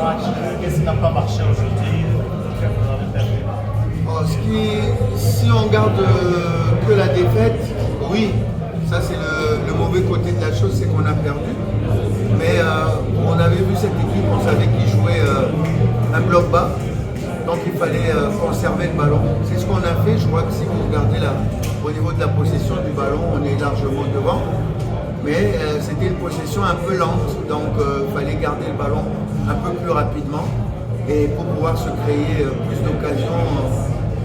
match? Qu'est-ce qui n'a pas marché aujourd'hui? Que vous avez perdu? Si on garde que la défaite, oui, ça c'est le mauvais côté de la chose, c'est qu'on a perdu. Mais on avait vu cette équipe, on savait qu'ils jouaient un bloc bas, donc il fallait conserver le ballon. C'est ce qu'on a fait. Je vois que si vous regardez là, au niveau de la possession du ballon, on est largement devant. Mais c'était une possession un peu lente, donc il fallait garder le ballon un peu plus rapidement et pour pouvoir se créer plus d'occasions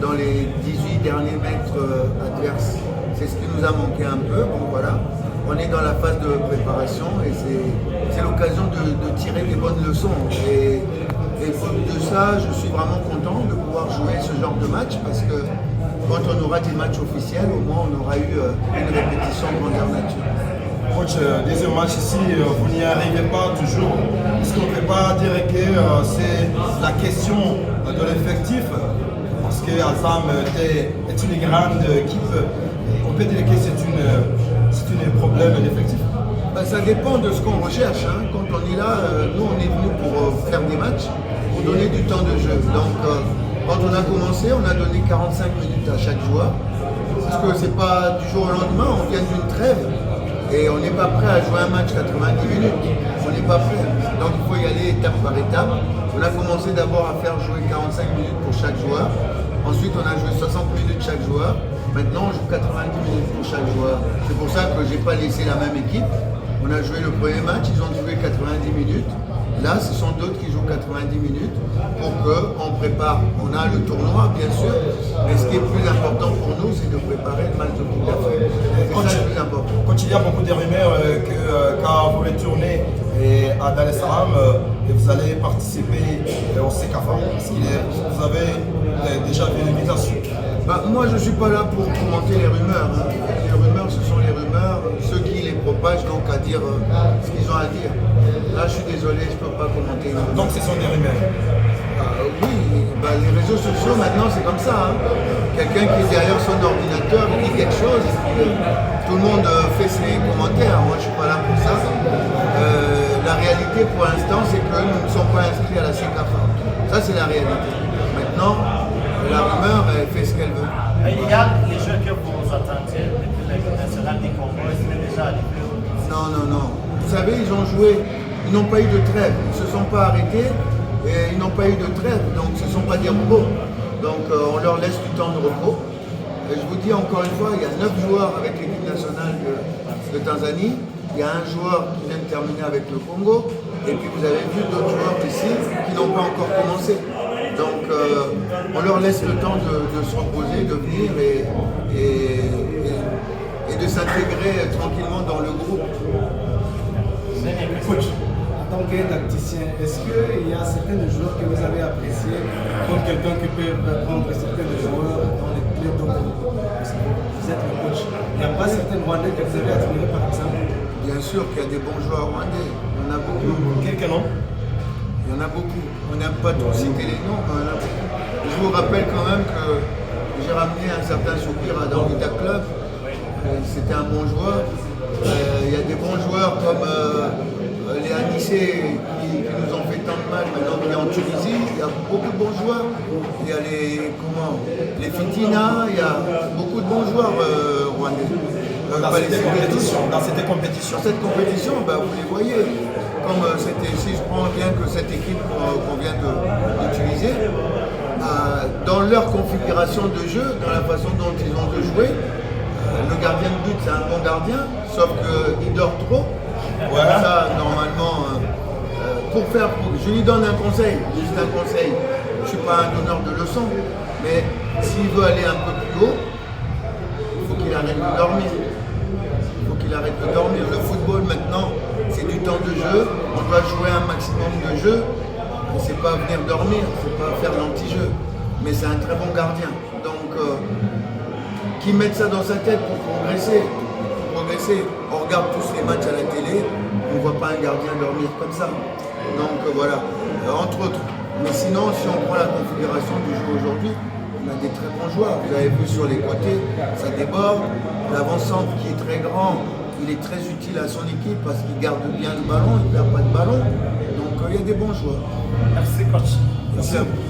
dans les 18 derniers mètres adverses. C'est ce qui nous a manqué un peu. Bon, voilà. On est dans la phase de préparation et c'est l'occasion de tirer des bonnes leçons. Et de ça, je suis vraiment content de pouvoir jouer ce genre de match parce que quand on aura des matchs officiels, au moins on aura eu une répétition grandeur nature. Coach, deuxième match ici, vous n'y arrivez pas toujours. Est-ce qu'on ne peut pas dire que c'est la question de l'effectif? Parce que Azam est une grande équipe. On peut dire que c'est un problème d'effectif. Ça dépend de ce qu'on recherche. Hein. Quand on est là, nous on est venu pour faire des matchs, pour donner du temps de jeu. Donc quand on a commencé, on a donné 45 minutes à chaque joueur. Parce que c'est pas du jour au lendemain, on vient d'une trêve. Et on n'est pas prêt à jouer un match 90 minutes. On n'est pas prêt. Donc il faut y aller étape par étape. On a commencé d'abord à faire jouer 45 minutes pour chaque joueur. Ensuite, on a joué 60 minutes chaque joueur. Maintenant, on joue 90 minutes pour chaque joueur. C'est pour ça que je n'ai pas laissé la même équipe. On a joué le premier match, ils ont joué 90 minutes. Là, ce sont d'autres qui jouent 90 minutes pour qu'on prépare. On a le tournoi, bien sûr, mais ce qui est plus important pour nous, c'est de préparer le match de Coupe d'Afrique. C'est ça le plus important. Quand il y a beaucoup de rumeurs que quand vous retournez à Dar es Salaam, vous allez participer au CECAFA, est-ce que vous avez déjà fait l'invitation? Moi, je ne suis pas là pour commenter les rumeurs. Hein. Les rumeurs, ce sont les rumeurs. Ceux qui les propagent, donc à dire ce qu'ils ont à dire. Là, je suis désolé, je ne peux pas commenter. Donc, ce sont des rumeurs? Oui, les réseaux sociaux, maintenant, c'est comme ça. Hein. Quelqu'un qui est derrière son ordinateur, il dit quelque chose, tout le monde fait ses commentaires. Moi, je ne suis pas là pour ça. La réalité, pour l'instant, c'est que nous ne sommes pas inscrits à la CECAFA. Ça, c'est la réalité. Maintenant, la rumeur, elle fait ce qu'elle veut. Il y a les jeux que vous attendiez depuis l'équipe nationale du Congo, c'était déjà arrivé? Non. Vous savez, ils ont joué, ils n'ont pas eu de trêve. Ils ne se sont pas arrêtés et ils n'ont pas eu de trêve. Donc ce ne sont pas des robots. Donc on leur laisse du temps de repos. Et je vous dis encore une fois, il y a 9 joueurs avec l'équipe nationale de Tanzanie. Il y a un joueur qui vient de terminer avec le Congo. Et puis vous avez vu d'autres joueurs ici qui n'ont pas encore commencé. Donc on leur laisse le temps de se reposer, de venir et de s'intégrer tranquillement dans le groupe. Coach, en tant que tacticien, est-ce qu'il y a certains joueurs que vous avez appréciés comme quelqu'un qui peut prendre certains joueurs dans les clubs dont vous êtes le coach? Il n'y a pas certains Rwandais que vous avez admirés par exemple? Bien sûr qu'il y a des bons joueurs rwandais, il y en a beaucoup. Quelques noms? Il y en a beaucoup. On n'aime pas tous citer les noms, mais il y en a beaucoup. Je vous rappelle quand même que j'ai ramené un certain Soupir à Danvita Club. C'était un bon joueur. Il y a des bons joueurs comme les Anissé qui nous ont fait tant de mal maintenant qu'il est en Tunisie. Il y a beaucoup de bons joueurs. Il y a les Fitina, il y a beaucoup de bons joueurs rwandais. Dans cette compétition, vous les voyez. Comme si je prends bien que cette équipe qu'on vient d'utiliser, dans leur configuration de jeu, dans la façon dont ils ont de jouer, le gardien de but c'est un bon gardien, sauf qu'il dort trop. Voilà. Ça, normalement, je lui donne un conseil, juste un conseil. Je ne suis pas un donneur de leçons, mais s'il veut aller un peu plus haut, il faut qu'il arrête de dormir. Le football maintenant, c'est du temps de jeu. On doit jouer un maximum de jeu. Et c'est pas venir dormir, c'est pas faire l'anti-jeu. Mais c'est un très bon gardien. Donc, qui mette ça dans sa tête pour progresser. On regarde tous les matchs à la télé, on ne voit pas un gardien dormir comme ça. Donc voilà, entre autres. Mais sinon, si on prend la configuration du jeu aujourd'hui, on a des très bons joueurs. Vous avez vu sur les côtés, ça déborde. L'avant-centre qui est très grand, il est très utile à son équipe parce qu'il garde bien le ballon, il ne perd pas de ballon. Donc il y a des bons joueurs. Merci coach. Merci à vous.